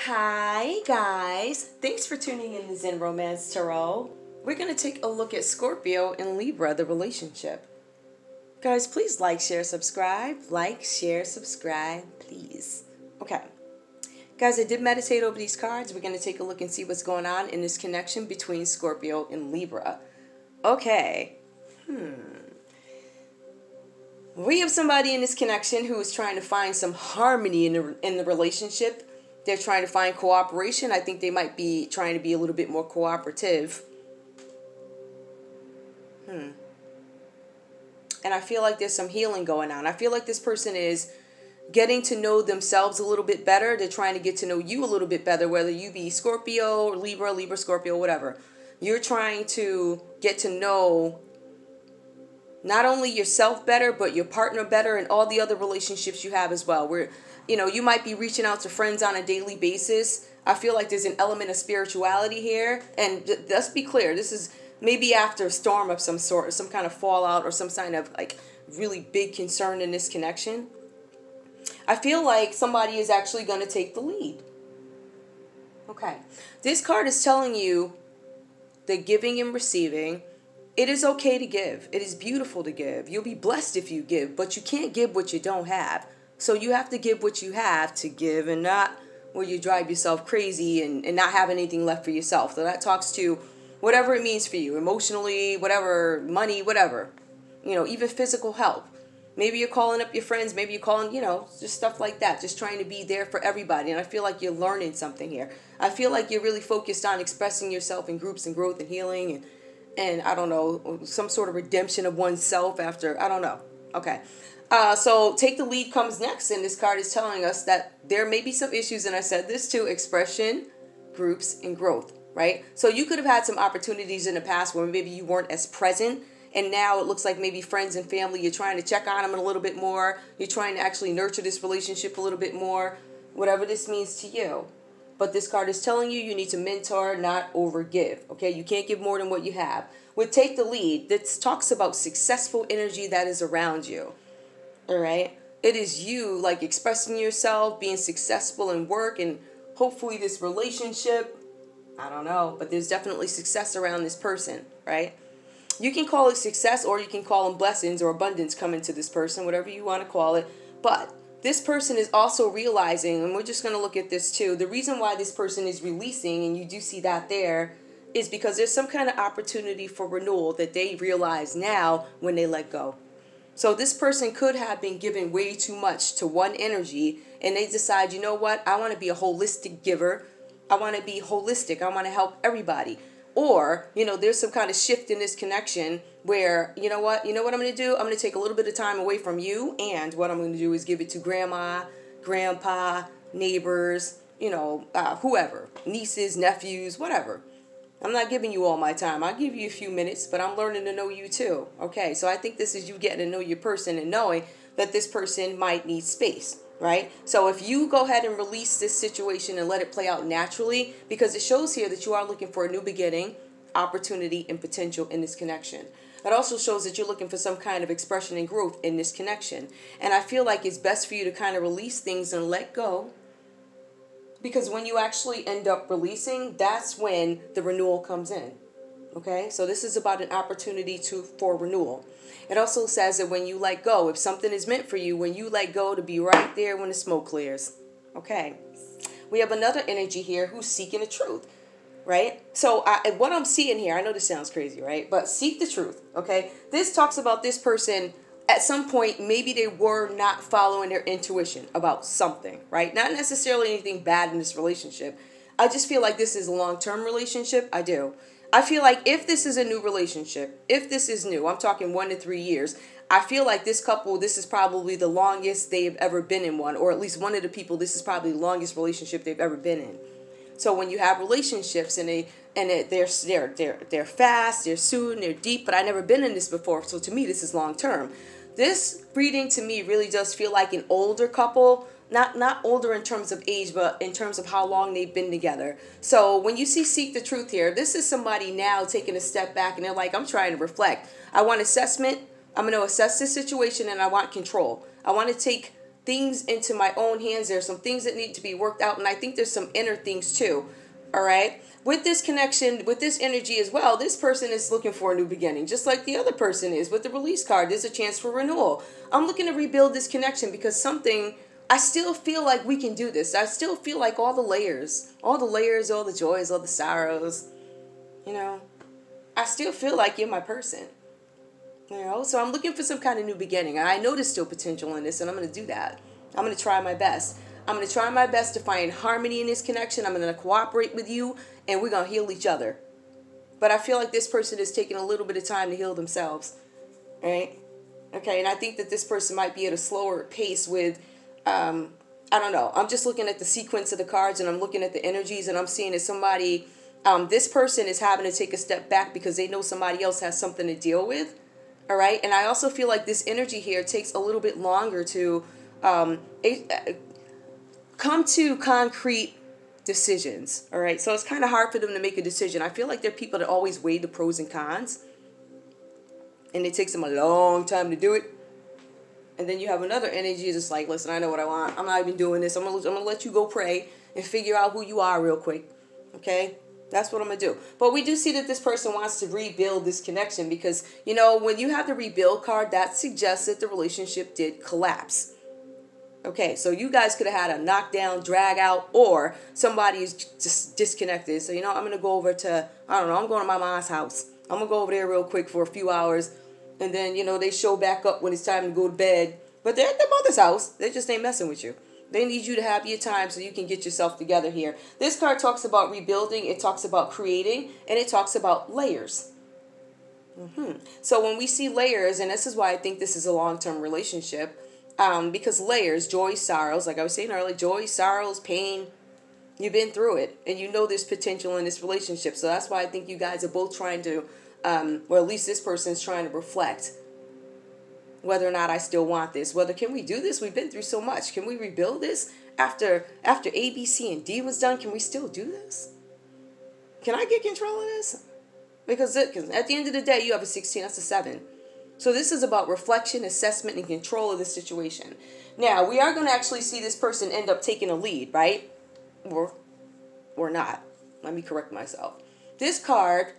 Hi guys, thanks for tuning in to Zen Romance Tarot. We're going to take a look at Scorpio and Libra, the relationship. Guys, please like, share, subscribe. Like, share, subscribe, please. Okay. Guys, I did meditate over these cards. We're going to take a look and see what's going on in this connection between Scorpio and Libra. Okay. We have somebody in this connection who is trying to find some harmony in the relationship. They're trying to find cooperation. I think they might be trying to be a little bit more cooperative. And I feel like there's some healing going on. I feel like this person is getting to know themselves a little bit better. They're trying to get to know you a little bit better, whether you be Scorpio, or Libra, Scorpio, whatever. You're trying to get to know not only yourself better, but your partner better and all the other relationships you have as well. Where, you might be reaching out to friends on a daily basis. I feel like there's an element of spirituality here. And let's be clear, this is maybe after a storm of some sort, or some kind of fallout, or some kind of like really big concern in this connection. I feel like somebody is actually going to take the lead. Okay. This card is telling you that giving and receiving, it is okay to give. It is beautiful to give. You'll be blessed if you give, but you can't give what you don't have. So you have to give what you have to give, and not where you drive yourself crazy and not have anything left for yourself. So that talks to whatever it means for you, emotionally, whatever, money, whatever. Even physical help. Maybe you're calling up your friends. Maybe you're calling, just stuff like that. Just trying to be there for everybody. And I feel like you're learning something here. I feel like you're really focused on expressing yourself in groups and growth and healing and I don't know, some sort of redemption of oneself after, I don't know. Okay. So take the lead comes next, and this card is telling us that there may be some issues, and I said this too, expression, groups, and growth, right? So you could have had some opportunities in the past where maybe you weren't as present, and now it looks like maybe friends and family, you're trying to check on them a little bit more, you're trying to actually nurture this relationship a little bit more, whatever this means to you. But this card is telling you need to mentor, not overgive, okay? You can't give more than what you have. With Take the Lead, this talks about successful energy that is around you. All right. It is you like expressing yourself, being successful in work, and hopefully this relationship, I don't know, but there's definitely success around this person, right? You can call it success, or you can call them blessings or abundance coming to this person, whatever you want to call it. But this person is also realizing, and we're just going to look at this too, the reason why this person is releasing, and you do see that there, is because there's some kind of opportunity for renewal that they realize now when they let go. So this person could have been giving way too much to one energy, and they decide, you know what, I want to be a holistic giver. I want to be holistic. I want to help everybody. Or, there's some kind of shift in this connection where, you know what I'm going to do? I'm going to take a little bit of time away from you, and what I'm going to do is give it to grandma, grandpa, neighbors, whoever, nieces, nephews, whatever. I'm not giving you all my time. I'll give you a few minutes, but I'm learning to know you too. Okay, so I think this is you getting to know your person and knowing that this person might need space, right? So if you go ahead and release this situation and let it play out naturally, because it shows here that you are looking for a new beginning, opportunity, and potential in this connection. It also shows that you're looking for some kind of expression and growth in this connection. And I feel like it's best for you to kind of release things and let go. Because when you actually end up releasing, that's when the renewal comes in. Okay? So this is about an opportunity for renewal. It also says that when you let go, if something is meant for you, when you let go, to be right there when the smoke clears. Okay? We have another energy here who's seeking the truth. Right? So what I'm seeing here, I know this sounds crazy, right? But seek the truth. Okay? This talks about this person. At some point, maybe they were not following their intuition about something, right? Not necessarily anything bad in this relationship. I just feel like this is a long-term relationship. I do. I feel like if this is a new relationship, if this is new, I'm talking 1 to 3 years, I feel like this couple, this is probably the longest they've ever been in one, or at least one of the people, this is probably the longest relationship they've ever been in. So when you have relationships and they're fast, they're soon, they're deep, but I've never been in this before, so to me this is long-term. This reading to me really does feel like an older couple, not older in terms of age, but in terms of how long they've been together. So when you see Seek the Truth here, this is somebody now taking a step back, and they're like, I'm trying to reflect. I want assessment. I'm going to assess this situation, and I want control. I want to take things into my own hands. There's some things that need to be worked out, and I think there's some inner things too. All right. With this connection, with this energy as well, this person is looking for a new beginning, just like the other person is. With the release card, there's a chance for renewal. I'm looking to rebuild this connection because I still feel like we can do this. I still feel like all the layers, all the joys, all the sorrows, I still feel like you're my person. So I'm looking for some kind of new beginning. I know there's still potential in this, and I'm going to do that. I'm going to try my best. I'm going to try my best to find harmony in this connection. I'm going to cooperate with you, and we're going to heal each other. But I feel like this person is taking a little bit of time to heal themselves, right? Okay, and I think that this person might be at a slower pace with, I don't know. I'm just looking at the sequence of the cards, and I'm looking at the energies, and I'm seeing that somebody, this person is having to take a step back because they know somebody else has something to deal with, all right? And I also feel like this energy here takes a little bit longer to come to concrete decisions, all right? So it's kind of hard for them to make a decision. I feel like they're people that always weigh the pros and cons, and it takes them a long time to do it. And then you have another energy that's like, listen, I know what I want. I'm not even doing this. I'm gonna let you go pray and figure out who you are real quick, okay? That's what I'm going to do. But we do see that this person wants to rebuild this connection because, when you have the rebuild card, that suggests that the relationship did collapse. Okay, so you guys could have had a knockdown, drag out, or somebody's just disconnected. So, I'm going to go over to, I'm going to my mom's house. I'm going to go over there real quick for a few hours. And then, they show back up when it's time to go to bed. But they're at their mother's house. They just ain't messing with you. They need you to have your time so you can get yourself together here. This card talks about rebuilding. It talks about creating. And it talks about layers. So when we see layers, and this is why I think this is a long-term relationship, because layers, joy, sorrows, like I was saying earlier, joy, sorrows, pain, you've been through it. And there's potential in this relationship. So that's why I think you guys are both trying to, or at least this person's trying to reflect whether or not I still want this. Can we do this? We've been through so much. Can we rebuild this? After A, B, C, and D was done, can we still do this? Can I get control of this? Because at the end of the day, you have a 16, that's a 7. So this is about reflection, assessment, and control of the situation. Now, we are going to actually see this person end up taking a lead, right? Or not. Let me correct myself. This card,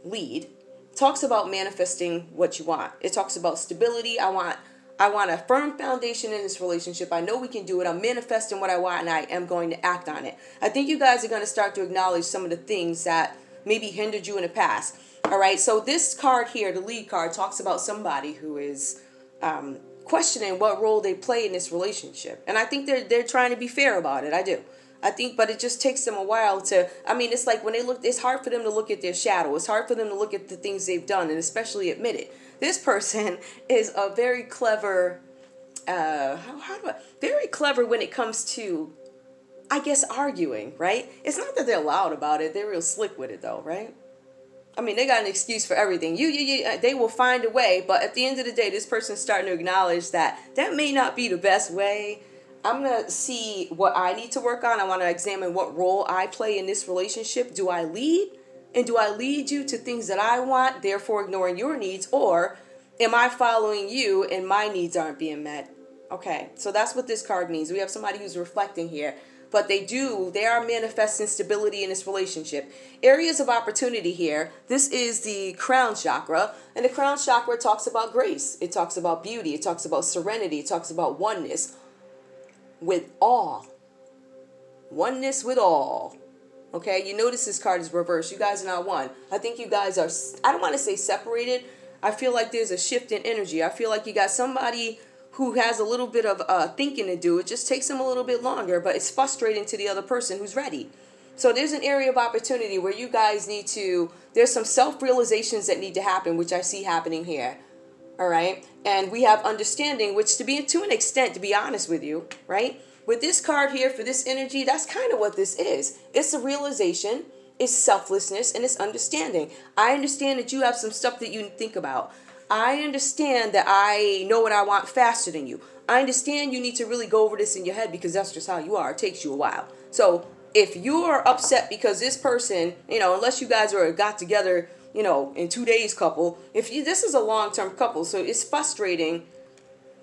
lead, talks about manifesting what you want. It talks about stability. I want a firm foundation in this relationship. I know we can do it. I'm manifesting what I want, and I am going to act on it. I think you guys are going to start to acknowledge some of the things that maybe hindered you in the past. All right, so this card here, the lead card, talks about somebody who is questioning what role they play in this relationship. And I think they're trying to be fair about it. I do. I think, but it just takes them a while to, it's like when they look, it's hard for them to look at their shadow. It's hard for them to look at the things they've done and especially admit it. This person is a very clever, very clever when it comes to, I guess, arguing, right? It's not that they're loud about it. They're real slick with it though, right? They got an excuse for everything. They will find a way, but at the end of the day, this person's starting to acknowledge that may not be the best way. I'm going to see what I need to work on. I want to examine what role I play in this relationship. Do I lead? And do I lead you to things that I want, therefore ignoring your needs? Or am I following you and my needs aren't being met? Okay, so that's what this card means. We have somebody who's reflecting here. But they are manifesting stability in this relationship. Areas of opportunity here. This is the crown chakra. And the crown chakra talks about grace. It talks about beauty. It talks about serenity. It talks about oneness with all. Oneness with all. Okay, you notice this card is reversed. You guys are not one. I think you guys are, I don't want to say separated. I feel like there's a shift in energy. I feel like you got somebody who has a little bit of thinking to do. It just takes them a little bit longer, but it's frustrating to the other person who's ready. So there's an area of opportunity where you guys there's some self-realizations that need to happen, which I see happening here. All right. And we have understanding, which to an extent, to be honest with you, right? With this card here for this energy, that's kind of what this is. It's a realization, it's selflessness, and it's understanding. I understand that you have some stuff that you think about. I understand that I know what I want faster than you. I understand you need to really go over this in your head because that's just how you are. It takes you a while. So if you're upset because this person, unless you guys got together, in 2 days couple, this is a long-term couple, so it's frustrating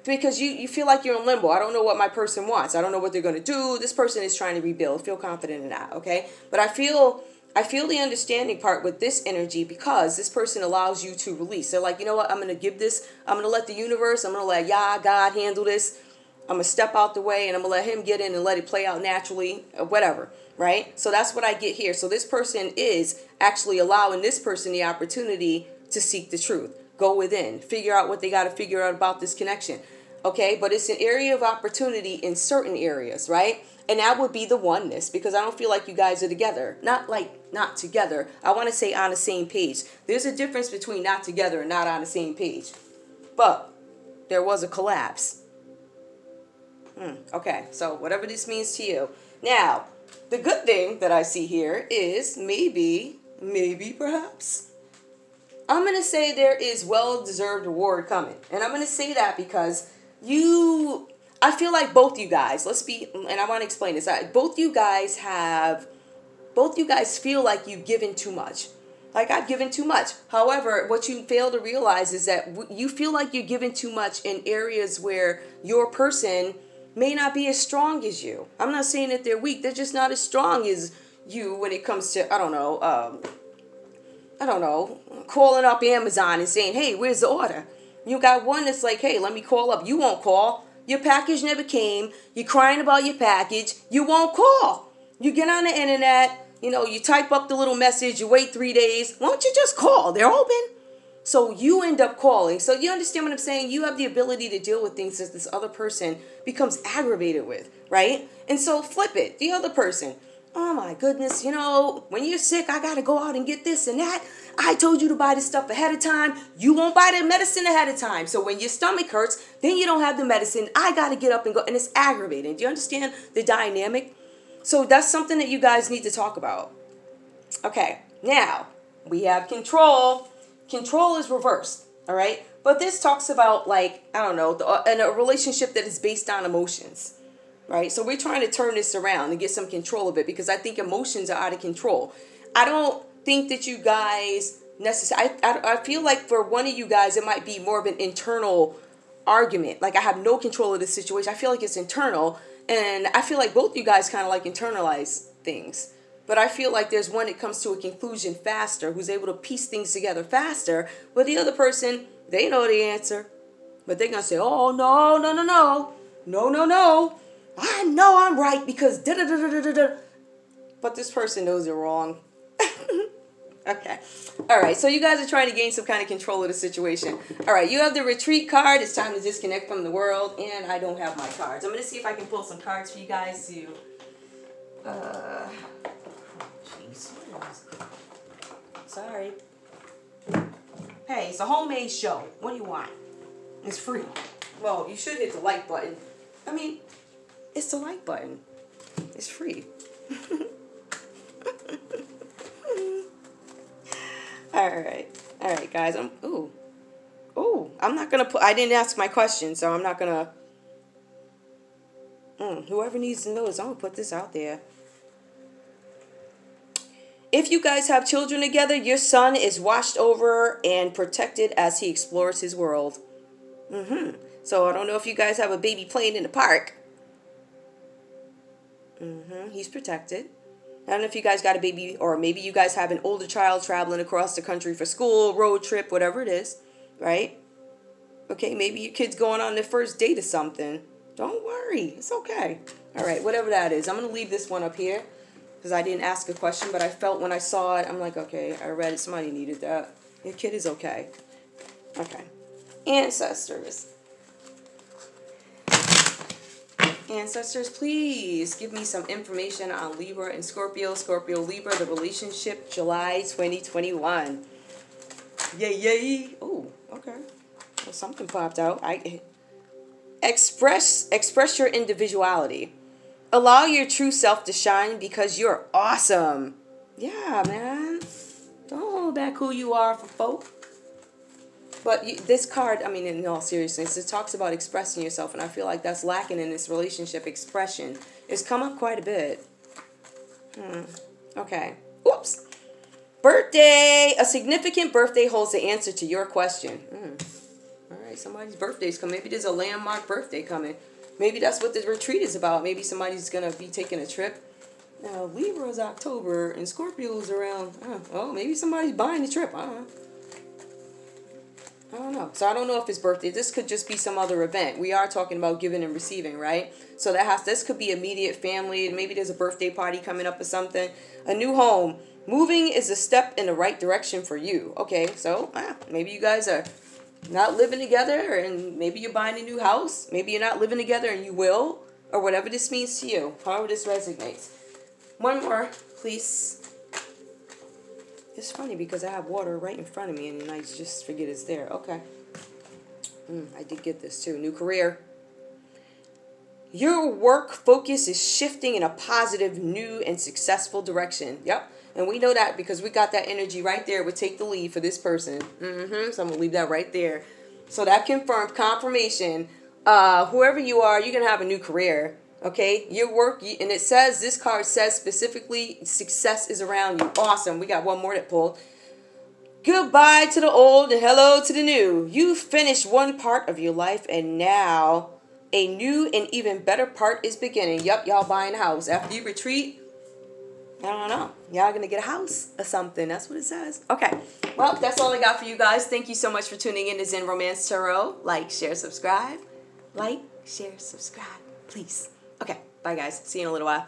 because you feel like you're in limbo. I don't know what my person wants. I don't know what they're going to do. This person is trying to rebuild. Feel confident in that, okay? But I feel the understanding part with this energy because this person allows you to release. They're like, you know what? I'm going to give this. I'm going to let the universe, I'm going to let God handle this. I'm going to step out the way and I'm going to let him get in and let it play out naturally, or whatever, right? So that's what I get here. So this person is actually allowing this person the opportunity to seek the truth. Go within. Figure out what they got to figure out about this connection. Okay, but it's an area of opportunity in certain areas, right? And that would be the oneness, because I don't feel like you guys are together. Not together. I want to say on the same page. There's a difference between not together and not on the same page. But there was a collapse. Okay, so whatever this means to you. Now, the good thing that I see here is maybe perhaps, I'm going to say there is well-deserved reward coming. And I'm going to say that because I feel like both you guys, and I want to explain this. Both you guys feel like you've given too much. Like, I've given too much. However, what you fail to realize is that you feel like you're giving too much in areas where your person may not be as strong as you. I'm not saying that they're weak. They're just not as strong as you when it comes to, I don't know, calling up Amazon and saying, hey, where's the order? You got one that's like, hey, let me call up. You won't call. Your package never came. You're crying about your package. You won't call. You get on the internet, you type up the little message. You wait 3 days. Why don't you just call? They're open. So you end up calling. So you understand what I'm saying? You have the ability to deal with things that this other person becomes aggravated with, right? And so flip it. The other person, oh my goodness, when you're sick, I got to go out and get this and that. I told you to buy this stuff ahead of time. You won't buy the medicine ahead of time. So when your stomach hurts, then you don't have the medicine. I got to get up and go. And it's aggravating. Do you understand the dynamic? So that's something that you guys need to talk about. Okay, now we have control. Control is reversed, all right? But this talks about, in a relationship that is based on emotions, right? So we're trying to turn this around and get some control of it because I think emotions are out of control. I don't think that you guys I feel like for one of you guys, it might be more of an internal argument. Like, I have no control of this situation. I feel like it's internal, and I feel like both you guys kind of internalize things. But I feel like there's one that comes to a conclusion faster, who's able to piece things together faster. But the other person, they know the answer. But they're going to say, oh, no. I know I'm right because da-da-da-da-da-da. But this person knows they're wrong. Okay. All right. So you guys are trying to gain some kind of control of the situation. All right. You have the retreat card. It's time to disconnect from the world. And I don't have my cards. I'm going to see if I can pull some cards for you guys to... Sorry. Hey, it's a homemade show. What do you want? It's free. Well, you should hit the like button. I mean, it's the like button. It's free. All right, guys. I'm not gonna put. I didn't ask my question, so I'm not gonna. Whoever needs to know this, I'm gonna put this out there. If you guys have children together, your son is watched over and protected as he explores his world. So I don't know if you guys have a baby playing in the park. He's protected. I don't know if you guys got a baby, or maybe you guys have an older child traveling across the country for school, road trip, whatever it is, right? Okay, maybe your kid's going on their first date or something. Don't worry. It's okay. All right, whatever that is. I'm going to leave this one up here because I didn't ask a question, but I felt when I saw it, I'm like, okay, I read it. Somebody needed that. Your kid is okay. Okay. Ancestors. Ancestors, please give me some information on Libra and Scorpio. Scorpio, Libra, the relationship, July 2021. Yay. Oh, okay. Well, something popped out. Express your individuality. Allow your true self to shine because you're awesome. Yeah, man. Don't hold back who you are for folk. But this card, I mean, in all seriousness, it talks about expressing yourself, and I feel like that's lacking in this relationship. Expression. It's come up quite a bit. Okay. Whoops. Birthday. A significant birthday holds the answer to your question. All right. somebody's birthday's coming. Maybe there's a landmark birthday coming. Maybe that's what the retreat is about. Maybe somebody's going to be taking a trip. Now, Libra's October and Scorpio's around. Oh, maybe somebody's buying the trip. I don't know. So I don't know if it's birthday. This could just be some other event. We are talking about giving and receiving, right? So this could be immediate family. Maybe there's a birthday party coming up or something. A new home. Moving is a step in the right direction for you. Okay, so maybe you guys are not living together, and maybe you're buying a new house. Maybe you're not living together and you will, or whatever this means to you. However this resonates. One more, please. It's funny because I have water right in front of me and I just forget it's there. Okay. I did get this too. New career. Your work focus is shifting in a positive, new, and successful direction. Yep. And we know that because we got that energy right there. We take the lead for this person. So I'm going to leave that right there. So that confirmed, confirmation. Whoever you are, you're going to have a new career. Okay, your work, and it says, this card says specifically, success is around you. Awesome. We got one more that pulled. Goodbye to the old and hello to the new. You finished one part of your life, and now a new and even better part is beginning. Yep, y'all buying a house. After you retreat, I don't know. Y'all going to get a house or something. That's what it says. Okay, well, that's all I got for you guys. Thank you so much for tuning in to Zen Romance Tarot. Like, share, subscribe. Like, share, subscribe, please. Okay, bye guys. See you in a little while.